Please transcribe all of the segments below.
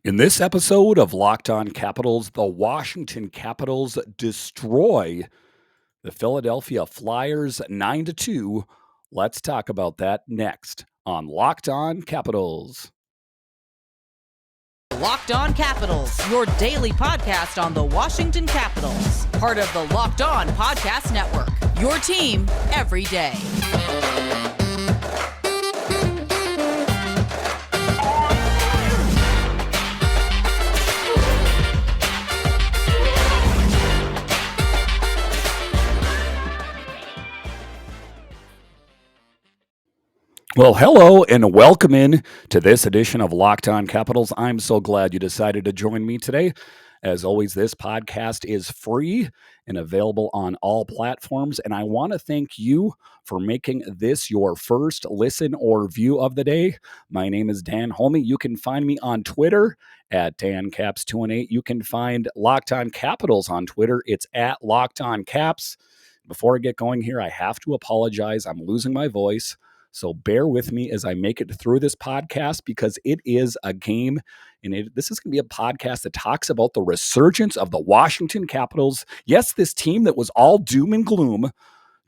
In this episode of Locked On Capitals, the Washington Capitals destroy the Philadelphia Flyers 9-2. Let's talk about that next on Locked On Capitals. Locked On Capitals, your daily podcast on the Washington Capitals, part of the Locked On Podcast Network, your team every day. Well, hello and welcome in to this edition of Locked On Capitals. I'm so glad you decided to join me today. As always, this podcast is free and available on all platforms, and I want to thank you for making this your first listen or view of the day. My name is Dan Holme. You can find me on Twitter at DanCaps218. You can find Locked On Capitals on Twitter. It's at Locked On Caps. Before I get going here, I have to apologize. I'm losing my voice. So bear with me as I make it through this podcast because it is a game, and this is going to be a podcast that talks about the resurgence of the Washington Capitals. Yes, this team that was all doom and gloom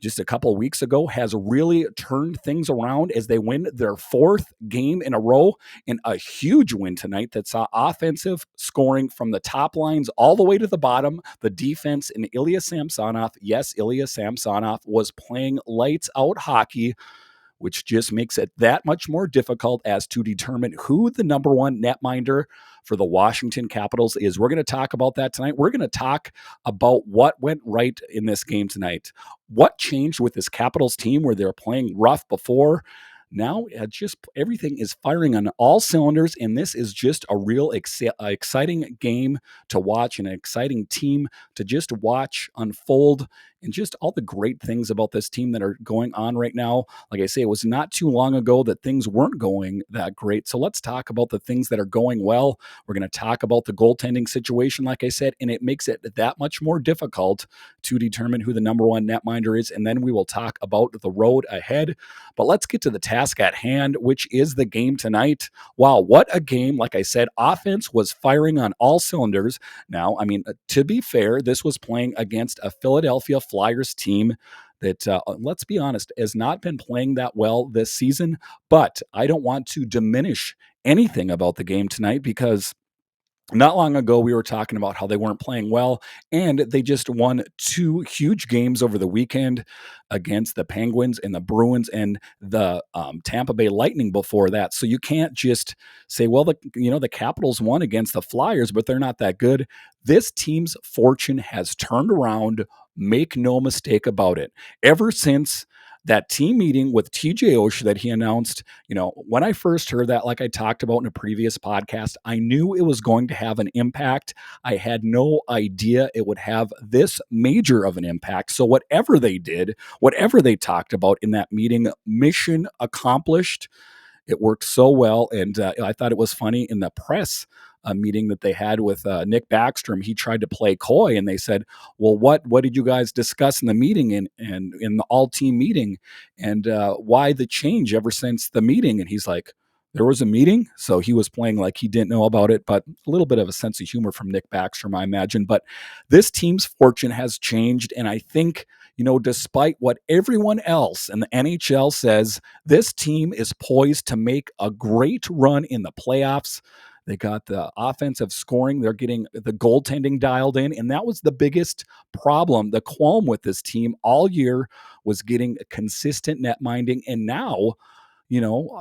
just a couple of weeks ago has really turned things around as they win their fourth game in a row, and a huge win tonight that saw offensive scoring from the top lines all the way to the bottom. The defense in Ilya Samsonov, yes, Ilya Samsonov was playing lights out hockey, which just makes it that much more difficult as to determine who the number one netminder for the Washington Capitals is. We're going to talk about that tonight. We're going to talk about what went right in this game tonight. What changed with this Capitals team where they're playing rough before? Now, just everything is firing on all cylinders, and this is just a real exciting game to watch, and an exciting team to just watch unfold, and just all the great things about this team that are going on right now. Like I say, it was not too long ago that things weren't going that great. So let's talk about the things that are going well. We're going to talk about the goaltending situation, like I said, and it makes it that much more difficult to determine who the number one netminder is. And then we will talk about the road ahead. But let's get to the task at hand, which is the game tonight. Wow, what a game. Like I said, offense was firing on all cylinders. Now, I mean, to be fair, this was playing against a Philadelphia Flyers team that, let's be honest, has not been playing that well this season. But I don't want to diminish anything about the game tonight because not long ago, we were talking about how they weren't playing well, and they just won two huge games over the weekend against the Penguins and the Bruins and the Tampa Bay Lightning before that. So you can't just say, well, the Capitals won against the Flyers, but they're not that good. This team's fortune has turned around. Make no mistake about it. Ever since that team meeting with TJ Oshie that he announced, when I first heard that, like I talked about in a previous podcast, I knew it was going to have an impact. I had no idea it would have this major of an impact. So whatever they did, whatever they talked about in that meeting, mission accomplished. It worked so well, and I thought it was funny in the press meeting that they had with Nick Backstrom. He tried to play coy, and they said, "Well, what did you guys discuss in the meeting and in the all-team meeting, and why the change ever since the meeting?" And he's like, "There was a meeting," so he was playing like he didn't know about it. But a little bit of a sense of humor from Nick Backstrom, I imagine. But this team's fortune has changed, and I think, despite what everyone else in the NHL says, this team is poised to make a great run in the playoffs. They got the offensive scoring. They're getting the goaltending dialed in. And that was the biggest problem. The qualm with this team all year was getting consistent net minding. And now,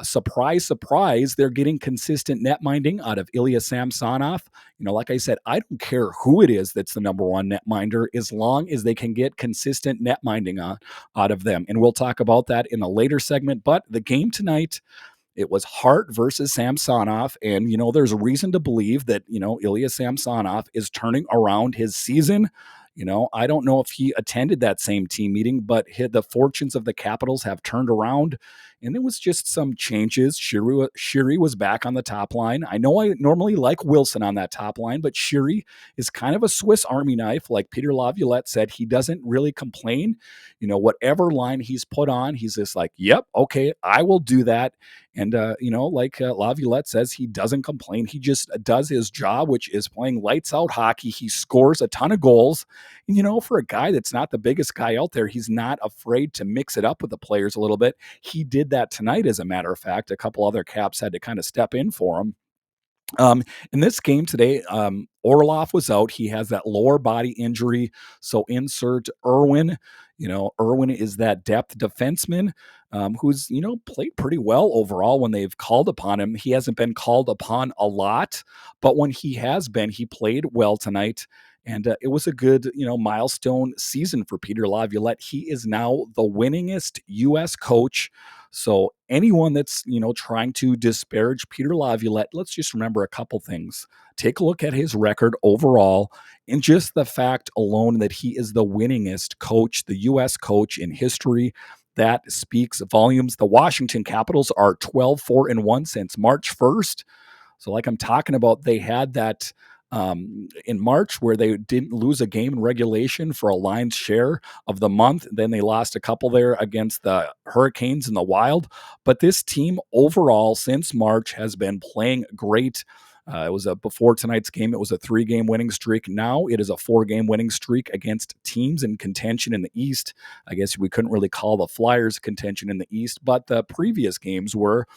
surprise, surprise, they're getting consistent net minding out of Ilya Samsonov. Like I said, I don't care who it is that's the number one net minder as long as they can get consistent net minding out of them. And we'll talk about that in a later segment. But the game tonight, it was Hart versus Samsonov. And, there's a reason to believe that, Ilya Samsonov is turning around his season. I don't know if he attended that same team meeting, but the fortunes of the Capitals have turned around. and it was just some changes. Shiri was back on the top line. I know I normally like Wilson on that top line, but Shiri is kind of a Swiss Army knife. Like Peter Laviolette said, he doesn't really complain. Whatever line he's put on, he's just like, yep, okay, I will do that. And, like Laviolette says, he doesn't complain. He just does his job, which is playing lights out hockey. He scores a ton of goals. And, for a guy that's not the biggest guy out there, he's not afraid to mix it up with the players a little bit. He did that tonight, as a matter of fact. A couple other Caps had to kind of step in for him. In this game today, Orlov was out. He has that lower body injury. So insert Irwin. Irwin is that depth defenseman who's, played pretty well overall when they've called upon him. He hasn't been called upon a lot, but when he has been, he played well tonight. And it was a good, milestone season for Peter Laviolette. He is now the winningest U.S. coach. So anyone that's, trying to disparage Peter Laviolette, let's just remember a couple things. Take a look at his record overall, and just the fact alone that he is the winningest coach, the U.S. coach in history. That speaks volumes. The Washington Capitals are 12-4-1 since March 1st. So like I'm talking about, they had that in March where they didn't lose a game in regulation for a Lions share of the month. Then they lost a couple there against the Hurricanes in the Wild. But this team overall since March has been playing great. It was before tonight's game, it was a 3-game winning streak. Now it is a 4-game winning streak against teams in contention in the East. I guess we couldn't really call the Flyers contention in the East, but the previous games were.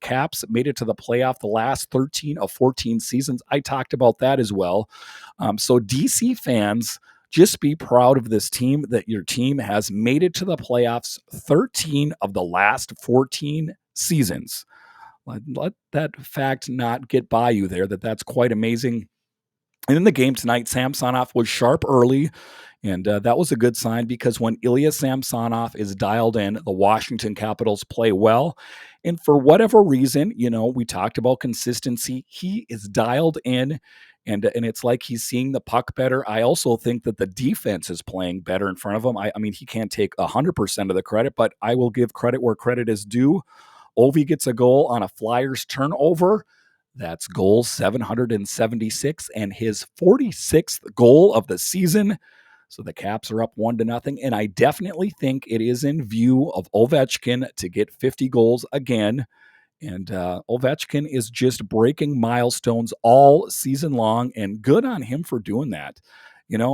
Caps made it to the playoff the last 13 of 14 seasons. I talked about that as well. So DC fans, just be proud of this team, that your team has made it to the playoffs 13 of the last 14 seasons. Let that fact not get by you there, that's quite amazing. And in the game tonight, Samsonov was sharp early, and that was a good sign because when Ilya Samsonov is dialed in, the Washington Capitals play well. And for whatever reason, we talked about consistency. He is dialed in, and it's like he's seeing the puck better. I also think that the defense is playing better in front of him. I mean, he can't take 100% of the credit, but I will give credit where credit is due. Ovi gets a goal on a Flyers turnover. That's goal 776 and his 46th goal of the season. So the Caps are up 1-0. And I definitely think it is in view of Ovechkin to get 50 goals again. And Ovechkin is just breaking milestones all season long, and good on him for doing that.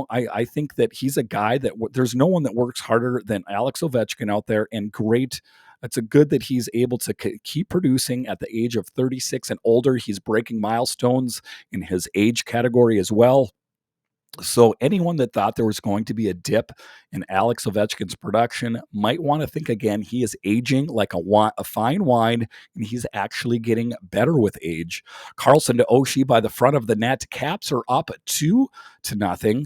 I think that he's a guy that there's no one that works harder than Alex Ovechkin out there, and great. It's a good that he's able to keep producing at the age of 36 and older. He's breaking milestones in his age category as well. So anyone that thought there was going to be a dip in Alex Ovechkin's production might want to think again. He is aging like a fine wine, and he's actually getting better with age. Carlson to Oshie by the front of the net. Caps are up 2-0.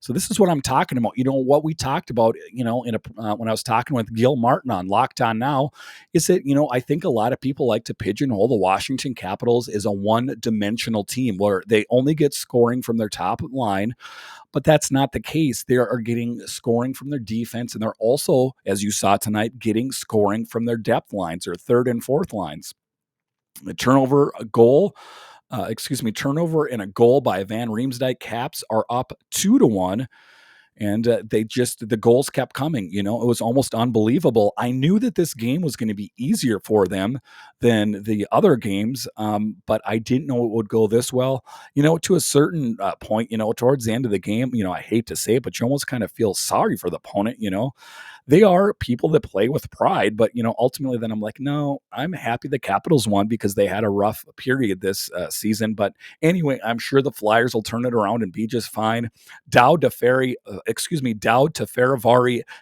So this is what I'm talking about. What we talked about, when I was talking with Gil Martin on Locked On Now, is that, I think a lot of people like to pigeonhole the Washington Capitals as a one-dimensional team where they only get scoring from their top line, but that's not the case. They are getting scoring from their defense, and they're also, as you saw tonight, getting scoring from their depth lines, or third and fourth lines. The turnover and a goal by Van Riemsdyk. Caps are up 2-1. And the goals kept coming. It was almost unbelievable. I knew that this game was going to be easier for them than the other games, but I didn't know it would go this well. To a certain point, towards the end of the game, I hate to say it, but you almost kind of feel sorry for the opponent. They are people that play with pride, but ultimately then I'm like, no, I'm happy the Capitals won because they had a rough period this season. But anyway, I'm sure the Flyers will turn it around and be just fine. Dowd to Faravari,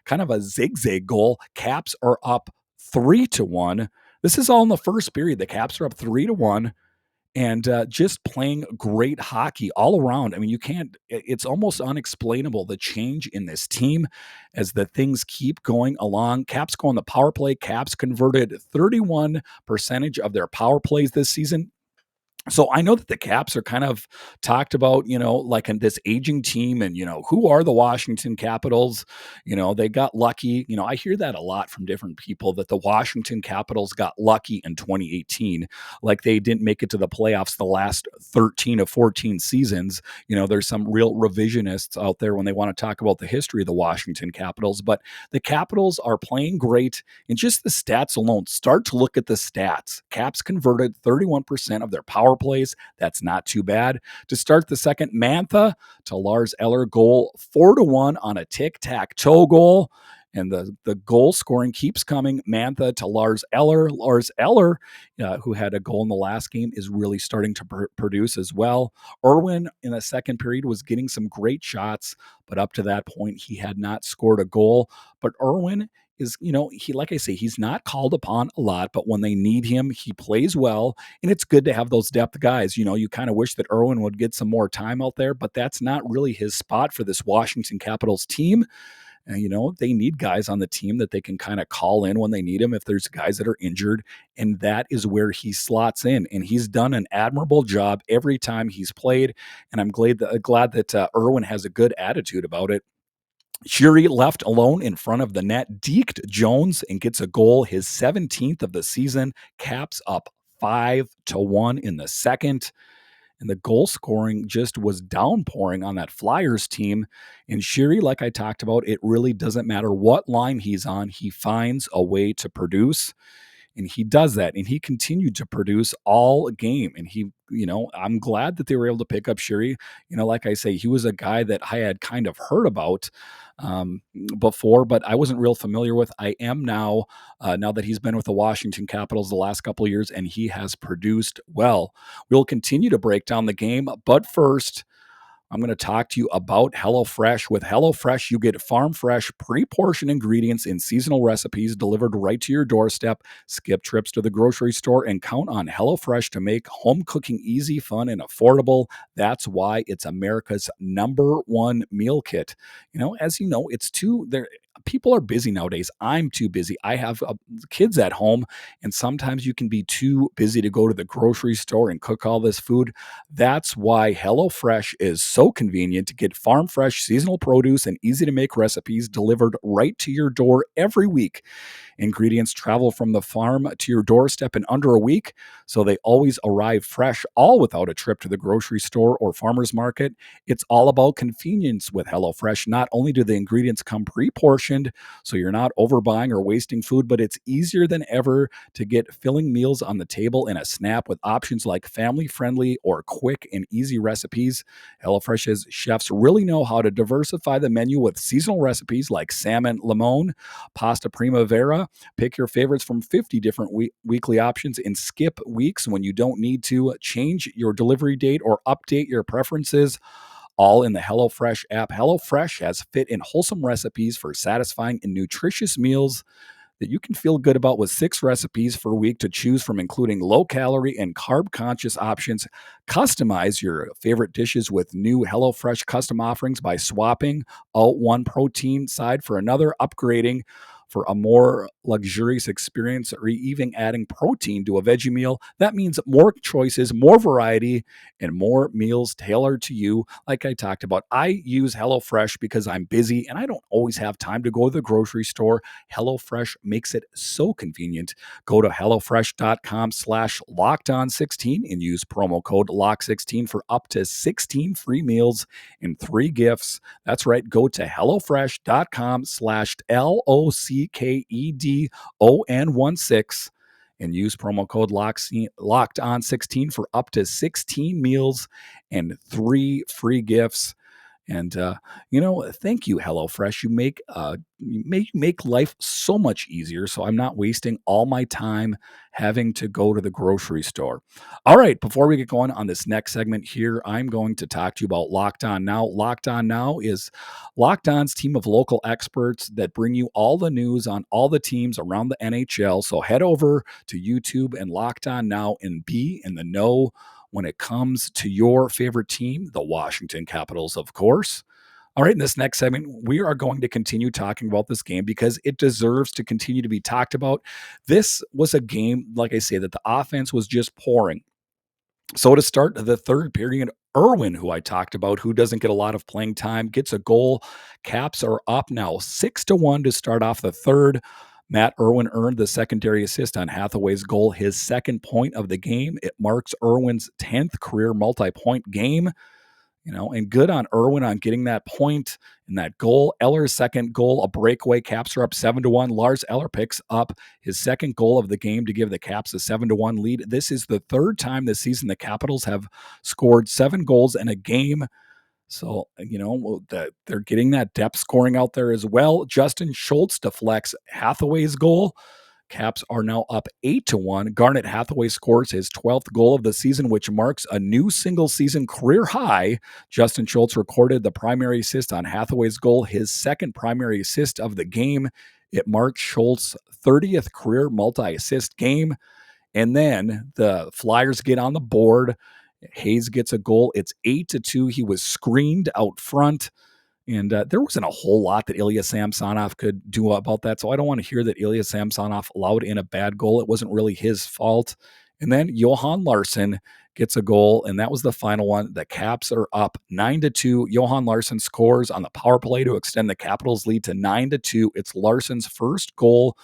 kind of a zigzag goal. Caps are up 3-1. This is all in the first period. The Caps are up 3-1. And just playing great hockey all around. I mean, it's almost unexplainable, the change in this team as the things keep going along. Caps go on the power play. Caps converted 31% of their power plays this season. So I know that the Caps are kind of talked about, like in this aging team and, who are the Washington Capitals? They got lucky. I hear that a lot from different people that the Washington Capitals got lucky in 2018. Like they didn't make it to the playoffs the last 13 of 14 seasons. There's some real revisionists out there when they want to talk about the history of the Washington Capitals, but the Capitals are playing great. And just the stats alone, start to look at the stats. Caps converted 31% of their power plays. That's not too bad. To start the second, Mantha to Lars Eller goal, 4-1 on a tic-tac-toe goal. And the goal scoring keeps coming. Mantha to Lars Eller. Lars Eller, who had a goal in the last game, is really starting to produce as well. Irwin in the second period was getting some great shots, but up to that point, he had not scored a goal. But Irwin is, he, like I say, he's not called upon a lot, but when they need him, he plays well. And it's good to have those depth guys. You kind of wish that Irwin would get some more time out there, but that's not really his spot for this Washington Capitals team. And, they need guys on the team that they can kind of call in when they need him if there's guys that are injured. And that is where he slots in. And he's done an admirable job every time he's played. And I'm glad that Irwin has a good attitude about it. Shuri left alone in front of the net, deked Jones and gets a goal, his 17th of the season. Caps up 5-1 in the second. And the goal scoring just was downpouring on that Flyers team. And Shiri, like I talked about, it really doesn't matter what line he's on. He finds a way to produce. And he does that. And he continued to produce all game. And I'm glad that they were able to pick up Shiri. Like I say, he was a guy that I had kind of heard about before, but I wasn't real familiar with. I am now that he's been with the Washington Capitals the last couple of years, and he has produced well. We'll continue to break down the game, but first, I'm going to talk to you about HelloFresh. With HelloFresh, you get farm fresh, pre-portioned ingredients in seasonal recipes delivered right to your doorstep. Skip trips to the grocery store and count on HelloFresh to make home cooking easy, fun, and affordable. That's why it's America's #1 meal kit. As you know, it's people are busy nowadays. I'm too busy. I have kids at home, and sometimes you can be too busy to go to the grocery store and cook all this food. That's why HelloFresh is so convenient to get farm fresh seasonal produce and easy to make recipes delivered right to your door every week. Ingredients travel from the farm to your doorstep in under a week, so they always arrive fresh, all without a trip to the grocery store or farmer's market. It's all about convenience with HelloFresh. Not only do the ingredients come pre-portioned, so you're not overbuying or wasting food, but it's easier than ever to get filling meals on the table in a snap with options like family-friendly or quick and easy recipes. HelloFresh's chefs really know how to diversify the menu with seasonal recipes like salmon limon, pasta primavera. Pick your favorites from 50 different weekly options and skip weeks when you don't need to. Change your delivery date or update your preferences, all in the HelloFresh app. HelloFresh has fit and wholesome recipes for satisfying and nutritious meals that you can feel good about, with 6 recipes per week to choose from, including low-calorie and carb-conscious options. Customize your favorite dishes with new HelloFresh custom offerings by swapping out one protein side for another, upgrading for a more luxurious experience, or even adding protein to a veggie meal. That means more choices, more variety, and more meals tailored to you. Like I talked about, I use HelloFresh because I'm busy and I don't always have time to go to the grocery store. HelloFresh makes it so convenient. Go to HelloFresh.com/LockedOn16 and use promo code LOCK16 for up to 16 free meals and 3 gifts. That's right. Go to HelloFresh.com/LOCKEDON16 and use promo code LOCKEDON16 for up to 16 meals and 3 free gifts. And thank you, HelloFresh. You make life so much easier, so I'm not wasting all my time having to go to the grocery store. All right, before we get going on this next segment here, I'm going to talk to you about Locked On Now. Locked On Now is Locked On's team of local experts that bring you all the news on all the teams around the NHL. So head over to YouTube and Locked On Now and be in the know when it comes to your favorite team, the Washington Capitals, of course. All right, in this next segment, we are going to continue talking about this game because it deserves to continue to be talked about. This was a game, like I say, that the offense was just pouring. So to start the third period, Irwin, who I talked about, who doesn't get a lot of playing time, gets a goal. Caps are up now 6-1 to start off the third. Matt Irwin earned the secondary assist on Hathaway's goal, his second point of the game. It marks Irwin's 10th career multi-point game. And good on Irwin on getting that point and that goal. Eller's second goal, a breakaway. Caps are up 7-1. Lars Eller picks up his second goal of the game to give the Caps a 7-1 lead. This is the third time this season the Capitals have scored 7 goals in a game. So, they're getting that depth scoring out there as well. Justin Schultz deflects Hathaway's goal. Caps are now up 8-1. Garnet Hathaway scores his 12th goal of the season, which marks a new single-season career high. Justin Schultz recorded the primary assist on Hathaway's goal, his second primary assist of the game. It marks Schultz's 30th career multi-assist game. And then the Flyers get on the board. Hayes gets a goal. It's 8-2. He was screened out front. And there wasn't a whole lot that Ilya Samsonov could do about that. So I don't want to hear that Ilya Samsonov allowed in a bad goal. It wasn't really his fault. And then Johan Larsson gets a goal, and that was the final one. The Caps are up 9-2. Johan Larsson scores on the power play to extend the Capitals' lead to 9-2. It's Larsson's first goal.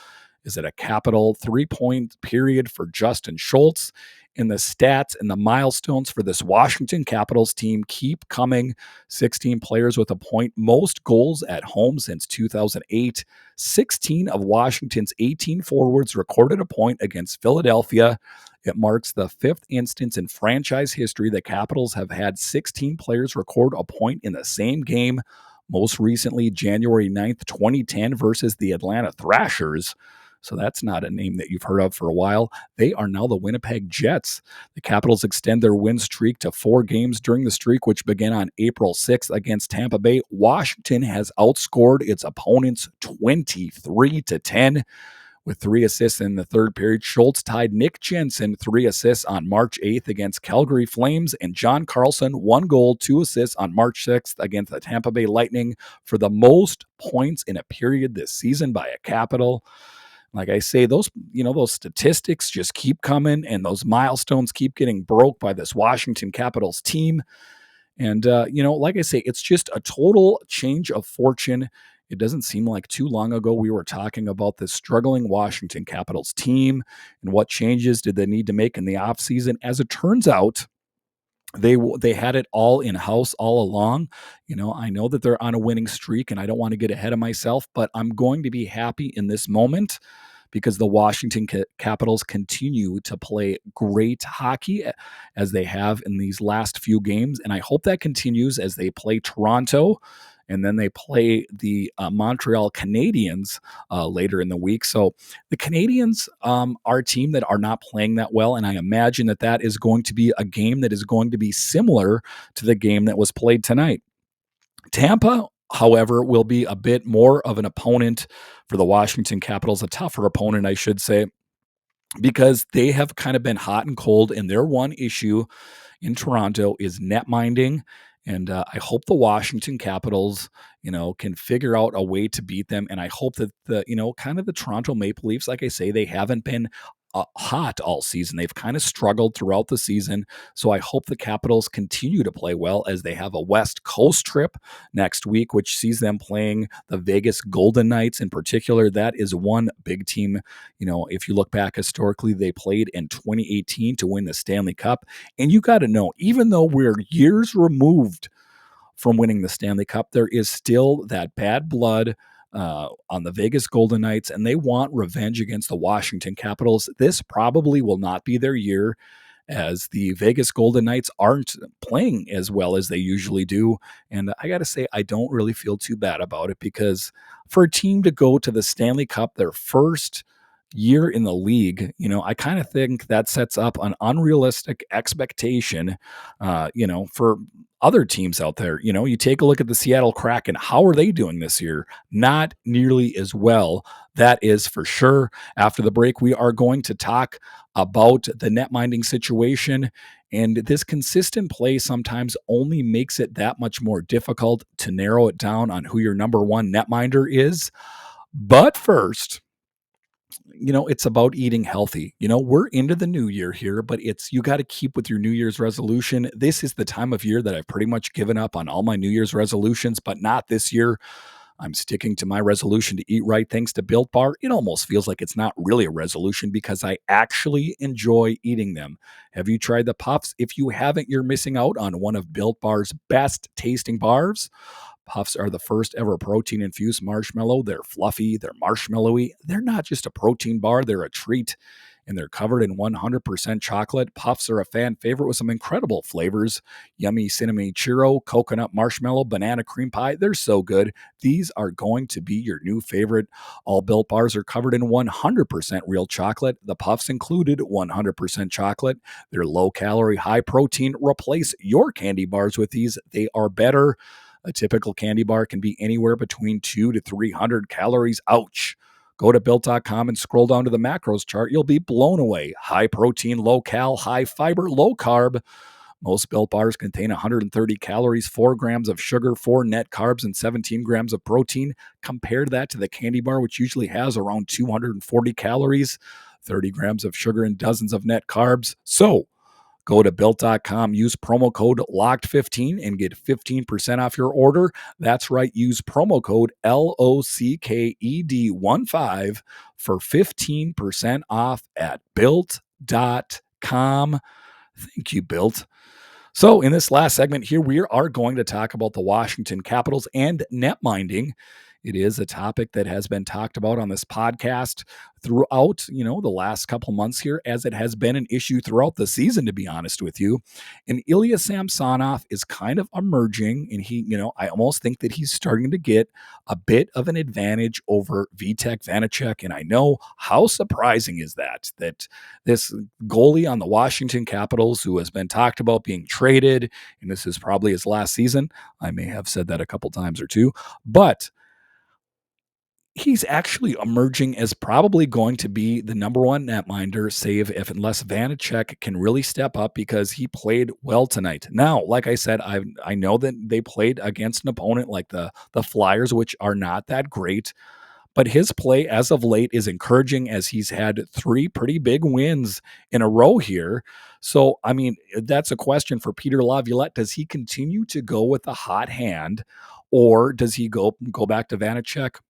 Is it a Capital 3-point period for Justin Schultz? And the stats and the milestones for this Washington Capitals team keep coming. 16 players with a point, most goals at home since 2008. 16 of Washington's 18 forwards recorded a point against Philadelphia. It marks the fifth instance in franchise history the Capitals have had 16 players record a point in the same game. Most recently, January 9th, 2010 versus the Atlanta Thrashers. So that's not a name that you've heard of for a while. They are now the Winnipeg Jets. The Capitals extend their win streak to 4 games during the streak, which began on April 6th against Tampa Bay. Washington has outscored its opponents 23-10 with 3 assists in the third period. Schultz tied Nick Jensen 3 assists on March 8th against Calgary Flames, and John Carlson 1 goal, 2 assists on March 6th against the Tampa Bay Lightning for the most points in a period this season by a Capital. Like I say, those statistics just keep coming, and those milestones keep getting broke by this Washington Capitals team. And, like I say, it's just a total change of fortune. It doesn't seem like too long ago we were talking about this struggling Washington Capitals team and what changes did they need to make in the offseason. As it turns out, they had it all in-house all along. I know that they're on a winning streak, and I don't want to get ahead of myself, but I'm going to be happy in this moment because the Washington Capitals continue to play great hockey as they have in these last few games, and I hope that continues as they play Toronto, and then they play the Montreal Canadiens later in the week. So the Canadiens are a team that are not playing that well, and I imagine that is going to be a game that is going to be similar to the game that was played tonight. Tampa, however, will be a bit more of an opponent for the Washington Capitals, a tougher opponent, I should say, because they have kind of been hot and cold, and their one issue in Toronto is netminding. And I hope the Washington Capitals, can figure out a way to beat them. And I hope that the Toronto Maple Leafs, like I say, they haven't been hot all season. They've kind of struggled throughout the season. So I hope the Capitals continue to play well as they have a West Coast trip next week, which sees them playing the Vegas Golden Knights in particular. That is one big team. If you look back historically, they played in 2018 to win the Stanley Cup. And you got to know, even though we're years removed from winning the Stanley Cup, there is still that bad blood on the Vegas Golden Knights, and they want revenge against the Washington Capitals. This probably will not be their year, as the Vegas Golden Knights aren't playing as well as they usually do. And I got to say, I don't really feel too bad about it, because for a team to go to the Stanley Cup their first year in the league, I kind of think that sets up an unrealistic expectation, for other teams out there. You take a look at the Seattle Kraken. How are they doing this year? Not nearly as well. That is for sure. After the break, we are going to talk about the netminding situation. And this consistent play sometimes only makes it that much more difficult to narrow it down on who your number one netminder is. But first, It's about eating healthy. We're into the new year here, but you got to keep with your New Year's resolution. This is the time of year that I've pretty much given up on all my New Year's resolutions, but not this year. I'm sticking to my resolution to eat right thanks to Built Bar. It almost feels like it's not really a resolution because I actually enjoy eating them. Have you tried the puffs? If you haven't, you're missing out on one of Built Bar's best tasting bars. Puffs are the first ever protein infused marshmallow. They're fluffy, they're marshmallowy. They're not just a protein bar, they're a treat. And they're covered in 100% chocolate. Puffs are a fan favorite with some incredible flavors: yummy cinnamon churro, coconut marshmallow, banana cream pie. They're so good. These are going to be your new favorite. All Built Bars are covered in 100% real chocolate. The Puffs included 100% chocolate. They're low calorie, high protein. Replace your candy bars with these. They are better. A typical candy bar can be anywhere between 2 to 300 calories. Ouch. Go to built.com and scroll down to the macros chart. You'll be blown away. High protein, low cal, high fiber, low carb. Most Built Bars contain 130 calories, 4 grams of sugar, 4 net carbs, and 17 grams of protein. Compare that to the candy bar, which usually has around 240 calories, 30 grams of sugar, and dozens of net carbs. So, go to built.com, use promo code LOCKED15 and get 15% off your order. That's right, use promo code LOCKED15 for 15% off at built.com. Thank you, Built. So, in this last segment here, we are going to talk about the Washington Capitals and netminding. It is a topic that has been talked about on this podcast throughout, the last couple months here, as it has been an issue throughout the season, to be honest with you. And Ilya Samsonov is kind of emerging, and I almost think that he's starting to get a bit of an advantage over Vitek Vanacek. And I know, how surprising is that this goalie on the Washington Capitals, who has been talked about being traded, and this is probably his last season. I may have said that a couple times or two, but he's actually emerging as probably going to be the number one netminder, save if unless Vanacek can really step up, because he played well tonight. Now, like I said, I know that they played against an opponent like the Flyers, which are not that great, but his play as of late is encouraging, as he's had 3 pretty big wins in a row here. So, I mean, that's a question for Peter Laviolette. Does he continue to go with the hot hand, or does he go back to Vanacek?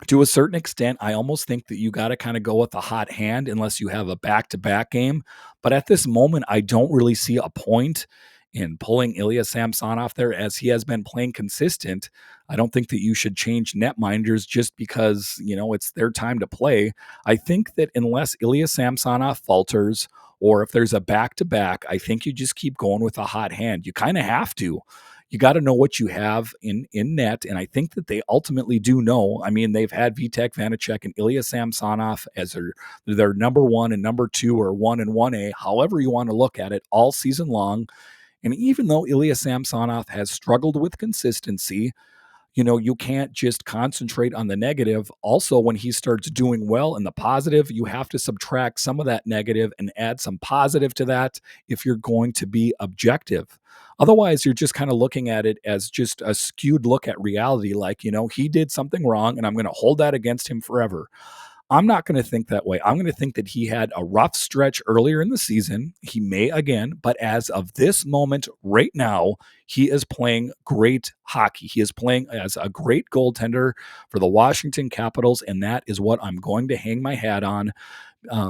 To a certain extent, I almost think that you got to kind of go with the hot hand unless you have a back-to-back game. But at this moment, I don't really see a point in pulling Ilya Samsonov there, as he has been playing consistent. I don't think that you should change netminders just because, it's their time to play. I think that unless Ilya Samsonov falters, or if there's a back-to-back, I think you just keep going with a hot hand. You kind of have to. You got to know what you have in net, and I think that they ultimately do know. I mean, they've had Vitek Vanacek and Ilya Samsonov as their number 1 and number 2, or 1 and 1A, however you want to look at it, all season long. And even though Ilya Samsonov has struggled with consistency, you can't just concentrate on the negative. Also, when he starts doing well in the positive, you have to subtract some of that negative and add some positive to that if you're going to be objective. Otherwise, you're just kind of looking at it as just a skewed look at reality, like, he did something wrong and I'm going to hold that against him forever. I'm not going to think that way. I'm going to think that he had a rough stretch earlier in the season. He may again, but as of this moment right now, he is playing great hockey. He is playing as a great goaltender for the Washington Capitals, and that is what I'm going to hang my hat on.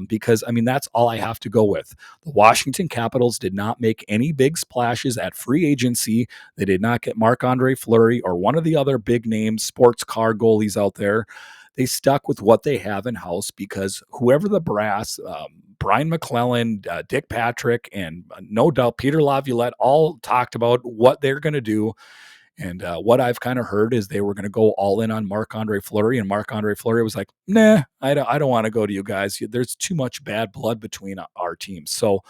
Because, I mean, that's all I have to go with. The Washington Capitals did not make any big splashes at free agency. They did not get Marc-Andre Fleury or one of the other big name sports car goalies out there. They stuck with what they have in house, because whoever the brass, Brian McClellan, Dick Patrick, and no doubt Peter Laviolette all talked about what they're going to do. And what I've kind of heard is they were going to go all in on Marc-Andre Fleury, and Marc-Andre Fleury was like, nah, I don't want to go to you guys. There's too much bad blood between our teams. So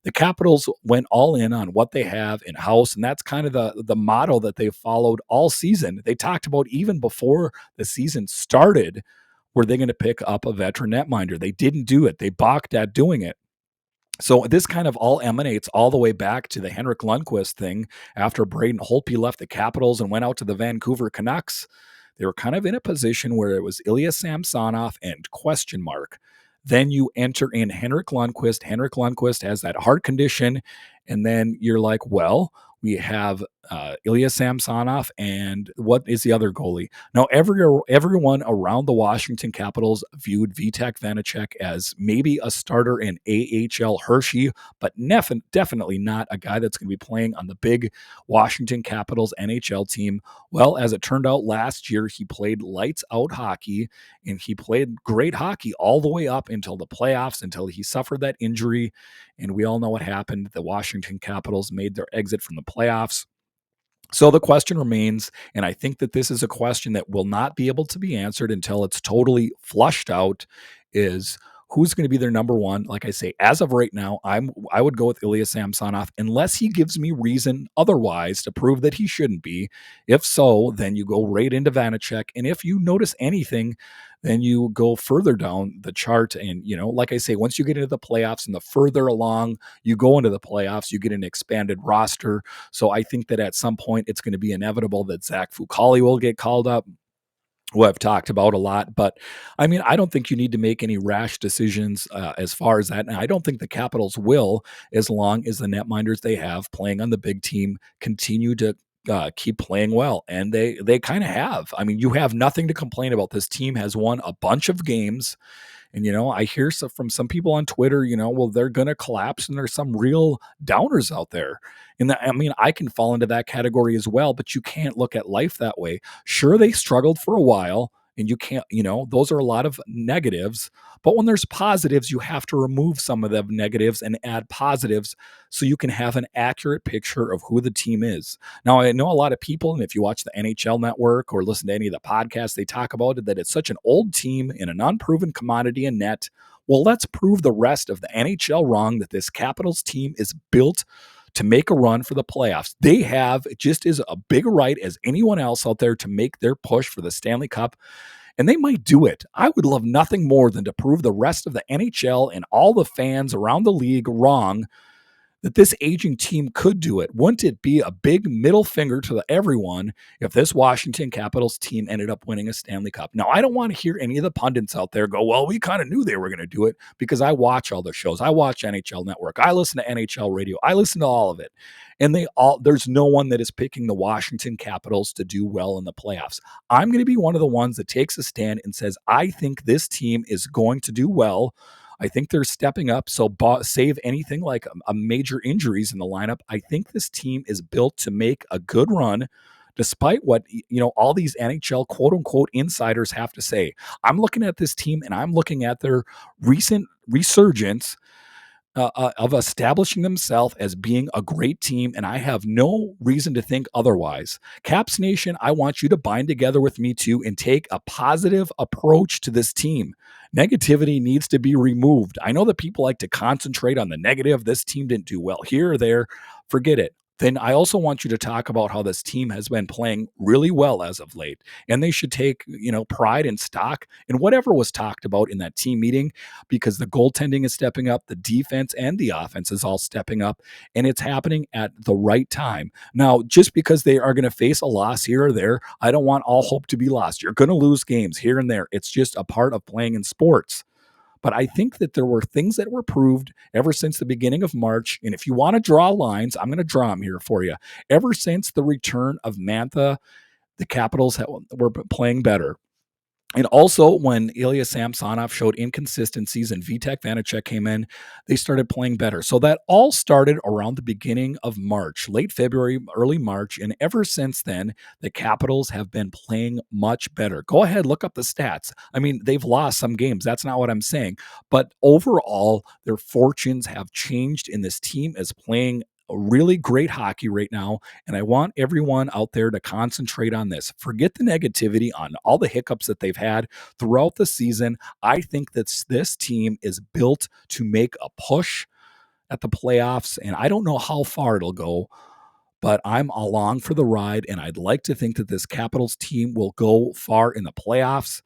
the Capitals went all in on what they have in house, and that's kind of the motto that they followed all season. They talked about, even before the season started, were they going to pick up a veteran netminder? They didn't do it. They balked at doing it. So this kind of all emanates all the way back to the Henrik Lundqvist thing after Braden Holtby left the Capitals and went out to the Vancouver Canucks. They were kind of in a position where it was Ilya Samsonov and question mark. Then you enter in Henrik Lundqvist. Henrik Lundqvist has that heart condition. And then you're like, well, we have Ilya Samsonov, and what is the other goalie? Now, everyone around the Washington Capitals viewed Vitek Vanacek as maybe a starter in AHL Hershey, but definitely not a guy that's going to be playing on the big Washington Capitals NHL team. Well, as it turned out last year, he played lights out hockey, and he played great hockey all the way up until the playoffs, until he suffered that injury. And we all know what happened. The Washington Capitals made their exit from the playoffs. So the question remains, and I think that this is a question that will not be able to be answered until it's totally flushed out, is who's going to be their number one? Like I say, as of right now, I would go with Ilya Samsonov unless he gives me reason otherwise to prove that he shouldn't be. If so, then you go right into Vanacek. And if you notice anything, then you go further down the chart. And, like I say, once you get into the playoffs and the further along you go into the playoffs, you get an expanded roster. So I think that at some point it's going to be inevitable that Zach Fucale will get called up, who I've talked about a lot. But I mean, I don't think you need to make any rash decisions as far as that. And I don't think the Capitals will, as long as the netminders they have playing on the big team continue to keep playing well. And they kind of have. I mean, you have nothing to complain about. This team has won a bunch of games. And, I hear from some people on Twitter, well, they're going to collapse, and there's some real downers out there. And I can fall into that category as well, but you can't look at life that way. Sure, they struggled for a while, and you can't, those are a lot of negatives. But when there's positives, you have to remove some of the negatives and add positives so you can have an accurate picture of who the team is. Now, I know a lot of people, and if you watch the NHL Network or listen to any of the podcasts, they talk about it, that it's such an old team and an unproven commodity in net. Well, let's prove the rest of the NHL wrong, that this Capitals team is built to make a run for the playoffs. They have just as a big right as anyone else out there to make their push for the Stanley Cup, and they might do it. I would love nothing more than to prove the rest of the NHL and all the fans around the league wrong, that this aging team could do it. Wouldn't it be a big middle finger to everyone if this Washington Capitals team ended up winning a Stanley Cup? Now, I don't want to hear any of the pundits out there go, well, we kind of knew they were going to do it, because I watch all the shows. I watch NHL Network. I listen to NHL radio. I listen to all of it. And there's no one that is picking the Washington Capitals to do well in the playoffs. I'm going to be one of the ones that takes a stand and says, I think this team is going to do well. I think they're stepping up. So save anything like a major injuries in the lineup. I think this team is built to make a good run, despite what, all these NHL quote unquote insiders have to say. I'm looking at this team, and I'm looking at their recent resurgence of establishing themselves as being a great team, and I have no reason to think otherwise. Caps Nation, I want you to bind together with me too and take a positive approach to this team. Negativity needs to be removed. I know that people like to concentrate on the negative. This team didn't do well here or there. Forget it. Then I also want you to talk about how this team has been playing really well as of late, and they should take, pride and stock in whatever was talked about in that team meeting, because the goaltending is stepping up, the defense and the offense is all stepping up, and it's happening at the right time. Now, just because they are going to face a loss here or there, I don't want all hope to be lost. You're going to lose games here and there. It's just a part of playing in sports. But I think that there were things that were proved ever since the beginning of March. And if you want to draw lines, I'm going to draw them here for you. Ever since the return of Mantha, the Capitals were playing better. And also, when Ilya Samsonov showed inconsistencies and Vitek Vanacek came in, they started playing better. So that all started around the beginning of March, late February, early March. And ever since then, the Capitals have been playing much better. Go ahead, look up the stats. I mean, they've lost some games. That's not what I'm saying. But overall, their fortunes have changed, and this team is playing a really great hockey right now, and I want everyone out there to concentrate on this. Forget the negativity on all the hiccups that they've had throughout the season. I think that this team is built to make a push at the playoffs, and I don't know how far it'll go, but I'm along for the ride, and I'd like to think that this Capitals team will go far in the playoffs,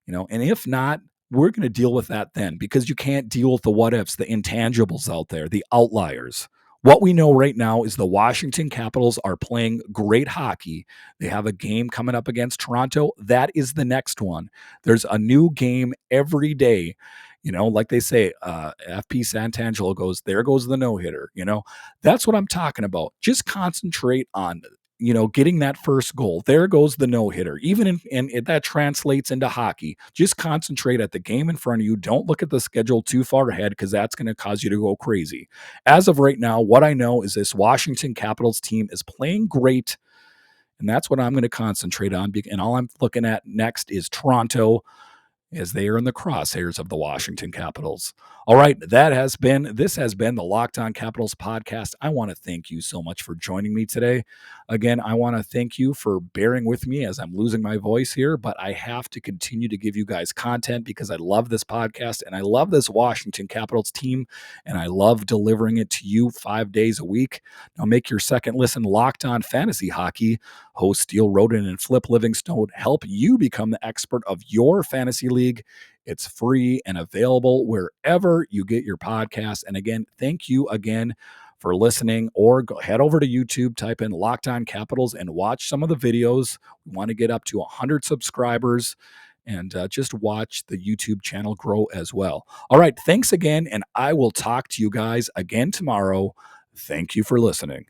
and if not, we're going to deal with that then, because you can't deal with the what ifs, the intangibles out there, the outliers. What we know right now is the Washington Capitals are playing great hockey. They have a game coming up against Toronto. That is the next one. There's a new game every day. Like they say, FP Santangelo goes, there goes the no hitter. That's what I'm talking about. Just concentrate on getting that first goal. There goes the no hitter. And that translates into hockey. Just concentrate at the game in front of you. Don't look at the schedule too far ahead because that's going to cause you to go crazy. As of right now, what I know is this Washington Capitals team is playing great, and that's what I'm going to concentrate on. And all I'm looking at next is Toronto, as they are in the crosshairs of the Washington Capitals. All right, this has been the Locked On Capitals podcast. I want to thank you so much for joining me today. Again, I want to thank you for bearing with me as I'm losing my voice here, but I have to continue to give you guys content because I love this podcast and I love this Washington Capitals team, and I love delivering it to you 5 days a week. Now make your second listen Locked On Fantasy Hockey. Host Steele Roden and Flip Livingstone help you become the expert of your fantasy league. It's free and available wherever you get your podcasts. And again, thank you again for listening, or head over to YouTube, type in Locked On Capitals and watch some of the videos. We want to get up to 100 subscribers and just watch the YouTube channel grow as well. All right. Thanks again. And I will talk to you guys again tomorrow. Thank you for listening.